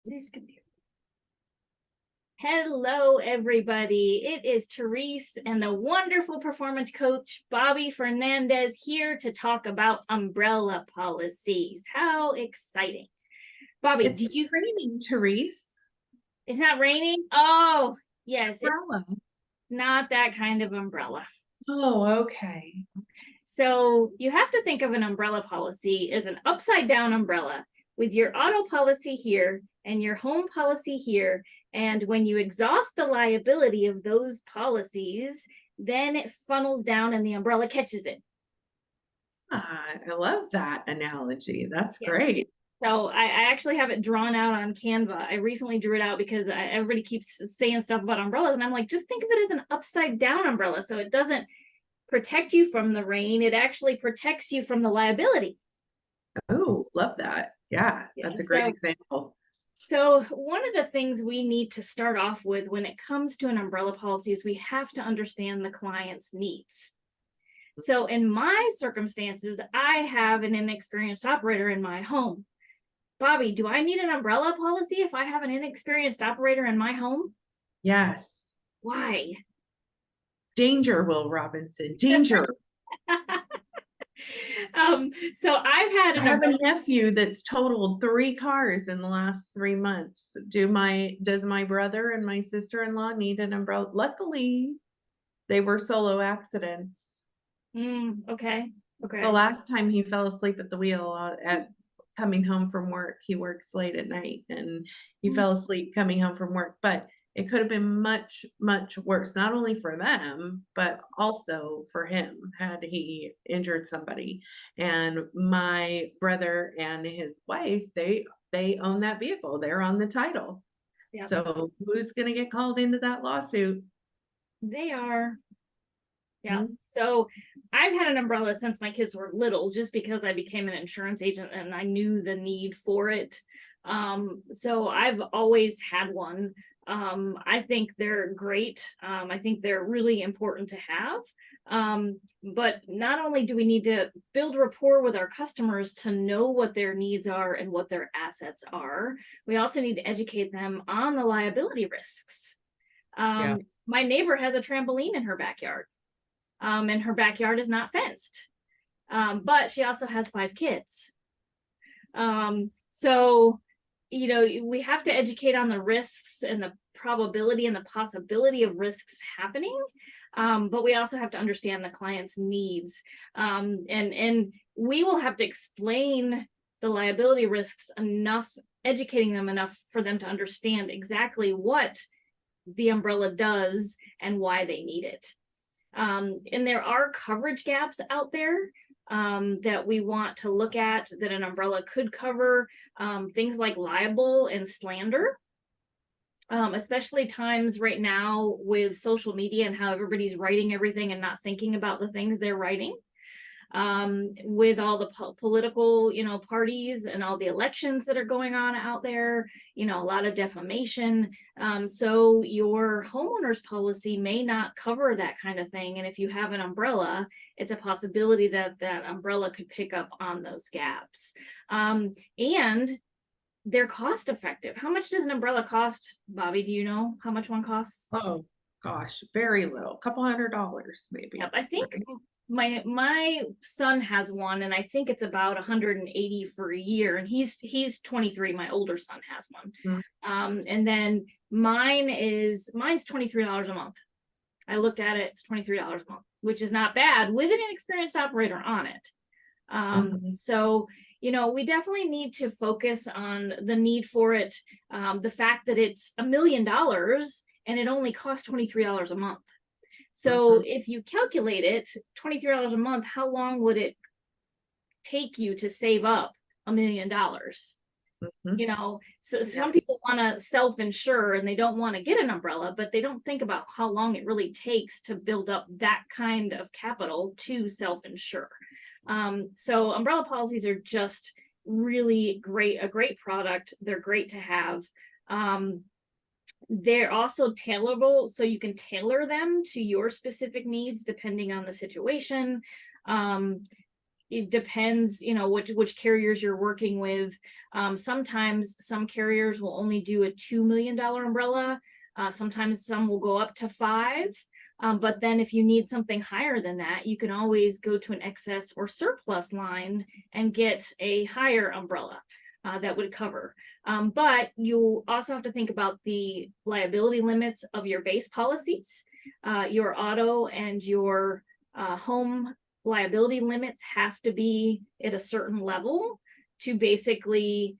This computer. Hello, everybody. It is Therese and the wonderful performance coach, Bobby Fernandez, here to talk about umbrella policies. How exciting. Bobby, It's raining, Therese. It's not raining? Oh, yes. Umbrella. It's not that kind of umbrella. Oh, okay. So you have to think of an umbrella policy as an upside down umbrella with your auto policy here and your home policy here. And when you exhaust the liability of those policies, then it funnels down and the umbrella catches it. I love that analogy. That's Yeah. great. So I actually have it drawn out on Canva. I recently drew it out because everybody keeps saying stuff about umbrellas. And I'm like, just think of it as an upside down umbrella. So it doesn't protect you from the rain. It actually protects you from the liability. Oh, love that. Yeah, that's a great example. So one of the things we need to start off with when it comes to an umbrella policy is we have to understand the client's needs. So in my circumstances, I have an inexperienced operator in my home. Bobby, do I need an umbrella policy if I have an inexperienced operator in my home? Yes. Why? Danger, Will Robinson. Danger. So I have a nephew that's totaled 3 cars in the last 3 months. Does my brother and my sister-in-law need an umbrella? Luckily, they were solo accidents. Okay. The last time he fell asleep at the wheel at coming home from work, he works late at night, and he fell asleep coming home from work. But it could have been much, much worse, not only for them, but also for him had he injured somebody. And my brother and his wife, they own that vehicle. They're on the title. Yep. So who's going to get called into that lawsuit? They are. Yeah. So I've had an umbrella since my kids were little, just because I became an insurance agent and I knew the need for it. So I've always had one. I think they're great. I think they're really important to have. But not only do we need to build rapport with our customers to know what their needs are and what their assets are, we also need to educate them on the liability risks. My neighbor has a trampoline in her backyard. And her backyard is not fenced. But she also has 5 kids. So, we have to educate on the risks and the probability and the possibility of risks happening. But we also have to understand the client's needs. And we will have to explain the liability risks enough, educating them enough for them to understand exactly what the umbrella does and why they need it. And there are coverage gaps out there that we want to look at that an umbrella could cover, things like libel and slander, especially times right now with social media and how everybody's writing everything and not thinking about the things they're writing. With all the political, parties and all the elections that are going on out there, a lot of defamation. So your homeowner's policy may not cover that kind of thing. And if you have an umbrella, it's a possibility that that umbrella could pick up on those gaps. And they're cost effective. How much does an umbrella cost, Bobby? Do you know how much one costs? Oh gosh, very little, a couple $100 maybe. Yep, I think my son has one, and I think it's about 180 for a year, and he's 23. My older son has one. And then mine's $23 a month. I looked at it, it's $23 a month, which is not bad with an inexperienced operator on it. So we definitely need to focus on the need for it, the fact that it's $1 million and it only costs $23 a month. So if you calculate it, $23 a month, how long would it take you to save up $1 million? So some people want to self-insure and they don't want to get an umbrella, but they don't think about how long it really takes to build up that kind of capital to self-insure. So umbrella policies are just really great, a great product. They're great to have. They're also tailorable, so you can tailor them to your specific needs depending on the situation. it depends, which carriers you're working with. Sometimes some carriers will only do a $2 million umbrella. Sometimes some will go up to 5. But then if you need something higher than that, you can always go to an excess or surplus line and get a higher umbrella that would cover. But you also have to think about the liability limits of your base policies. Your auto and your home liability limits have to be at a certain level to basically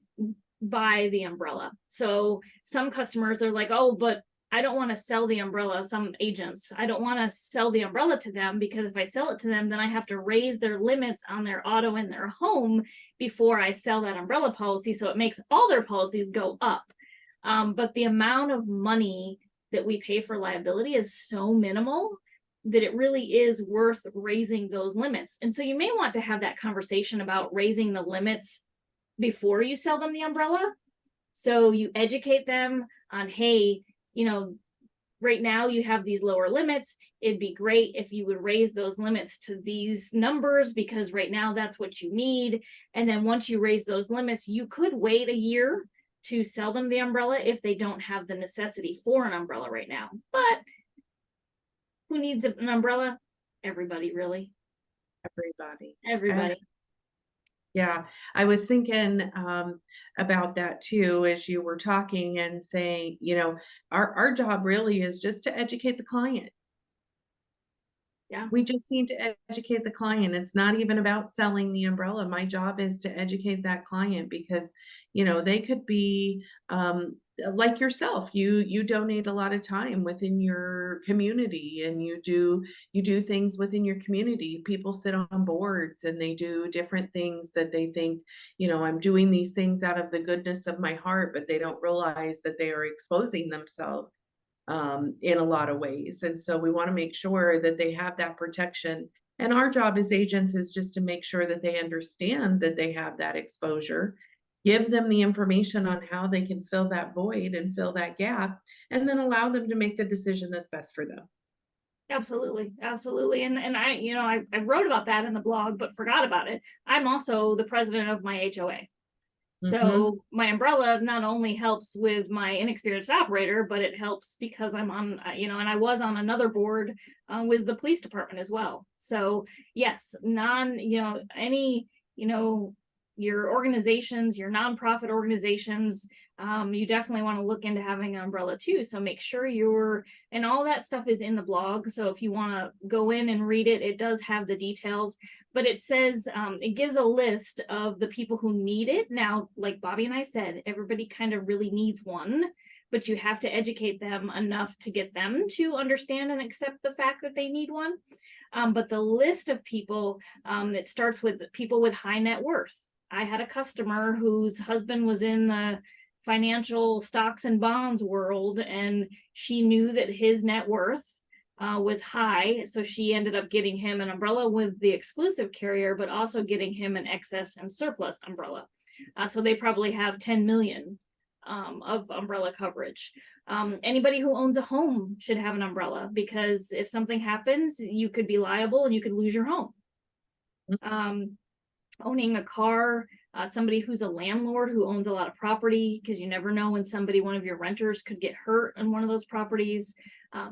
buy the umbrella. So some customers, they're like, oh, but I don't want to sell the umbrella. Some agents, I don't want to sell the umbrella to them, because if I sell it to them, then I have to raise their limits on their auto and their home before I sell that umbrella policy. So it makes all their policies go up. But the amount of money that we pay for liability is so minimal that it really is worth raising those limits. And so you may want to have that conversation about raising the limits before you sell them the umbrella. So you educate them on, hey, right now you have these lower limits. It'd be great if you would raise those limits to these numbers, because right now that's what you need. And then once you raise those limits, you could wait a year to sell them the umbrella if they don't have the necessity for an umbrella right now. But who needs an umbrella? Everybody, really. Everybody. Everybody. Yeah, I was thinking about that too as you were talking and saying, our job really is just to educate the client. Yeah. We just need to educate the client. It's not even about selling the umbrella. My job is to educate that client because, they could be like yourself. You donate a lot of time within your community, and you do things within your community. People sit on boards and they do different things that they think, I'm doing these things out of the goodness of my heart, but they don't realize that they are exposing themselves in a lot of ways. And so we want to make sure that they have that protection. And our job as agents is just to make sure that they understand that they have that exposure, give them the information on how they can fill that void and fill that gap, and then allow them to make the decision that's best for them. Absolutely, absolutely. And I wrote about that in the blog, but forgot about it. I'm also the president of my HOA. Mhm. So my umbrella not only helps with my inexperienced operator, but it helps because I'm on, and I was on another board with the police department as well. So yes, any, your organizations, your nonprofit organizations, you definitely want to look into having an umbrella too. So make sure and all that stuff is in the blog. So if you want to go in and read it, it does have the details, but it says, it gives a list of the people who need it. Now, like Bobby and I said, everybody kind of really needs one, but you have to educate them enough to get them to understand and accept the fact that they need one. But the list of people, it starts with people with high net worth. I had a customer whose husband was in the financial stocks and bonds world, and she knew that his net worth was high. So she ended up getting him an umbrella with the exclusive carrier, but also getting him an excess and surplus umbrella. So they probably have 10 million of umbrella coverage. Anybody who owns a home should have an umbrella, because if something happens, you could be liable and you could lose your home. Owning a car, somebody who's a landlord who owns a lot of property, because you never know when one of your renters could get hurt on one of those properties.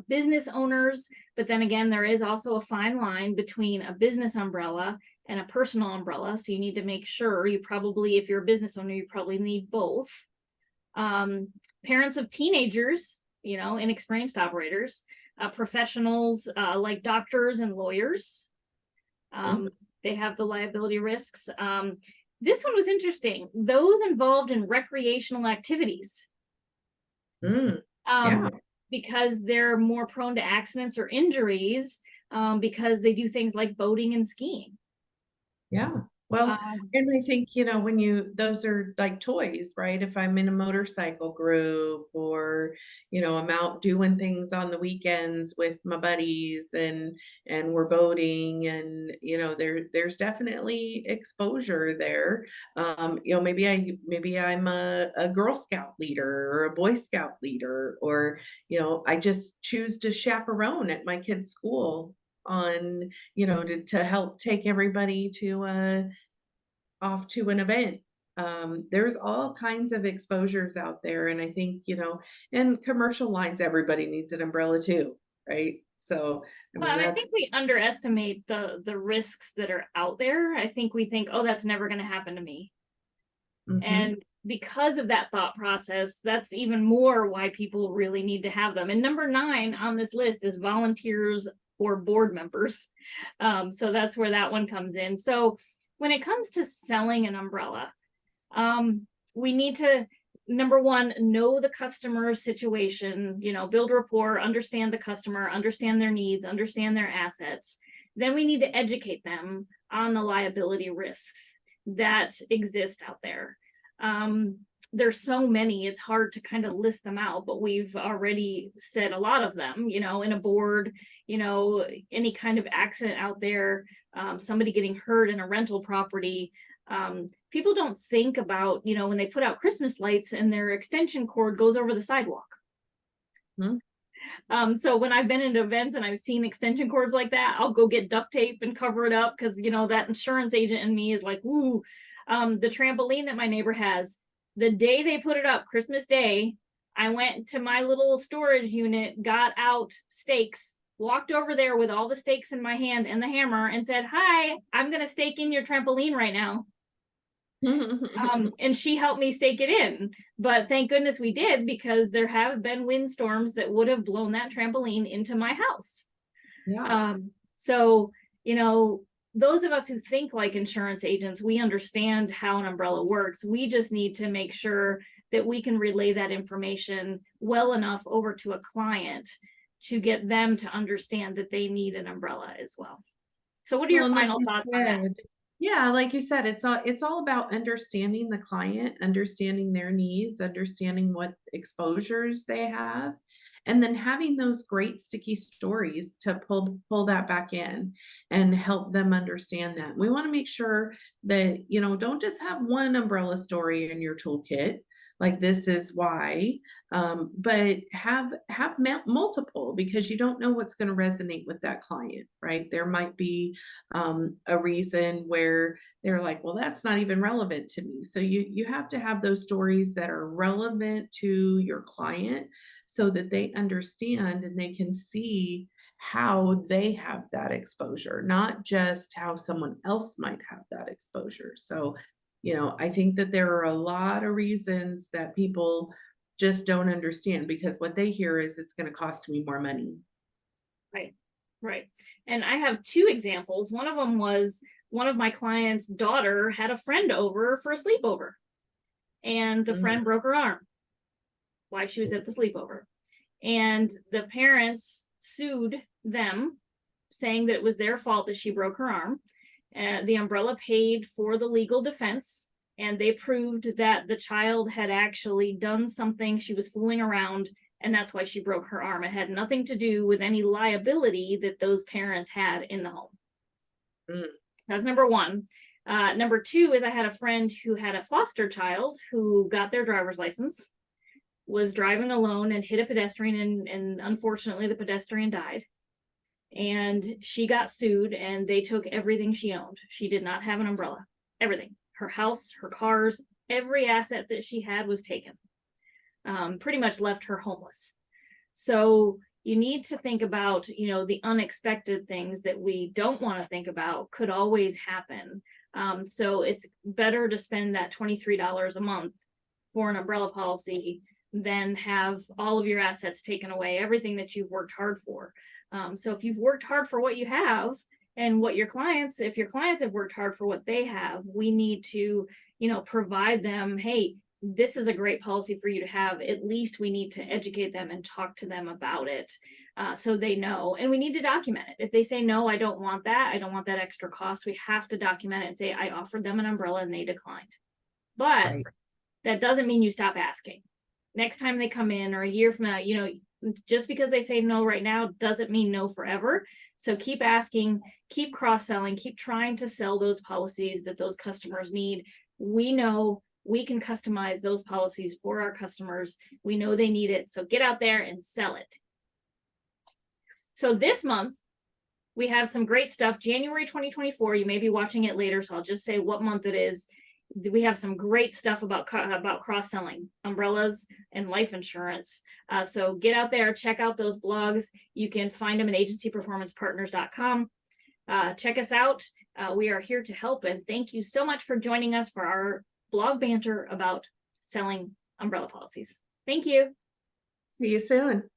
Business owners, but then again, there is also a fine line between a business umbrella and a personal umbrella. So you need to make sure if you're a business owner, you probably need both. Parents of teenagers, inexperienced operators, professionals like doctors and lawyers. They have the liability risks. This one was interesting. Those involved in recreational activities. Yeah. Because they're more prone to accidents or injuries, because they do things like boating and skiing. Yeah. Well, Um, and I think, those are like toys, right? If I'm in a motorcycle group, or, I'm out doing things on the weekends with my buddies, and we're boating, and, there's definitely exposure there. Maybe I'm a Girl Scout leader or a Boy Scout leader, or, I just choose to chaperone at my kid's school on, you know, to help take everybody to off to an event. There's all kinds of exposures out there, and I think, you know, in commercial lines, everybody needs an umbrella too, right? So, I Well, mean, and I that's think we underestimate the risks that are out there. I think we think, oh, that's never going to happen to me. mhm. And because of that thought process, that's even more why people really need to have them. And number 9 on this list is volunteers or board members. So that's where that one comes in. So when it comes to selling an umbrella, we need to, number 1, know the customer's situation, you know, build rapport, understand the customer, understand their needs, understand their assets. Then we need to educate them on the liability risks that exist out there. There's so many, it's hard to kind of list them out, but we've already said a lot of them, you know, in a board, you know, any kind of accident out there, somebody getting hurt in a rental property. People don't think about, you know, when they put out Christmas lights and their extension cord goes over the sidewalk. Mhm. So when I've been at events and I've seen extension cords like that, I'll go get duct tape and cover it up because, you know, that insurance agent in me is like, ooh. The trampoline that my neighbor has, the day they put it up, Christmas Day, I went to my little storage unit, got out stakes, walked over there with all the stakes in my hand and the hammer and said, hi, I'm going to stake in your trampoline right now. And she helped me stake it in, but thank goodness we did, because there have been windstorms that would have blown that trampoline into my house. Yeah. So, you know, those of us who think like insurance agents, we understand how an umbrella works. We just need to make sure that we can relay that information well enough over to a client to get them to understand that they need an umbrella as well. So what are your Well, and like final you thoughts on that? said, yeah, like you said, it's all about understanding the client, understanding their needs, understanding what exposures they have, and then having those great sticky stories to pull that back in and help them understand that. We want to make sure that, you know, don't just have one umbrella story in your toolkit, like this is why, but have multiple, because you don't know what's going to resonate with that client, right? There might be a reason where they're like, well, that's not even relevant to me. So you have to have those stories that are relevant to your client so that they understand and they can see how they have that exposure, not just how someone else might have that exposure. So, you know, I think that there are a lot of reasons that people just don't understand, because what they hear is it's going to cost me more money. Right. Right. And I have 2 examples. One of them was one of my clients' daughter had a friend over for a sleepover, and the Mm, friend broke her arm while she was at the sleepover. And the parents sued them, saying that it was their fault that she broke her arm. The umbrella paid for the legal defense, and they proved that the child had actually done something. She was fooling around, and that's why she broke her arm. It had nothing to do with any liability that those parents had in the home. mm, That's number 1. Number 2 is I had a friend who had a foster child who got their driver's license, was driving alone and hit a pedestrian, and unfortunately the pedestrian died. And she got sued, and they took everything she owned. She did not have an umbrella. Everything. Her house, her cars, every asset that she had was taken. Pretty much left her homeless. So you need to think about, you know, the unexpected things that we don't want to think about could always happen. So it's better to spend that $23 a month for an umbrella policy than have all of your assets taken away, everything that you've worked hard for. So if you've worked hard for what you have, and what your clients, if your clients have worked hard for what they have, we need to, you know, provide them, hey, this is a great policy for you to have. At least we need to educate them and talk to them about it, so they know. And we need to document it. If they say, no, I don't want that, I don't want that extra cost, we have to document it and say, I offered them an umbrella and they declined. But right. that doesn't mean you stop asking. Next time they come in, or a year from now, you know, just because they say no right now doesn't mean no forever. So keep asking, keep cross-selling, keep trying to sell those policies that those customers need. We know we can customize those policies for our customers. We know they need it. So get out there and sell it. So this month, We have some great stuff. January 2024, you may be watching it later, so I'll just say what month it is. We have some great stuff about cross-selling umbrellas and life insurance. So get out there, check out those blogs. You can find them at agencyperformancepartners.com. Check us out. We are here to help, and thank you so much for joining us for our blog banter about selling umbrella policies. Thank you. See you soon.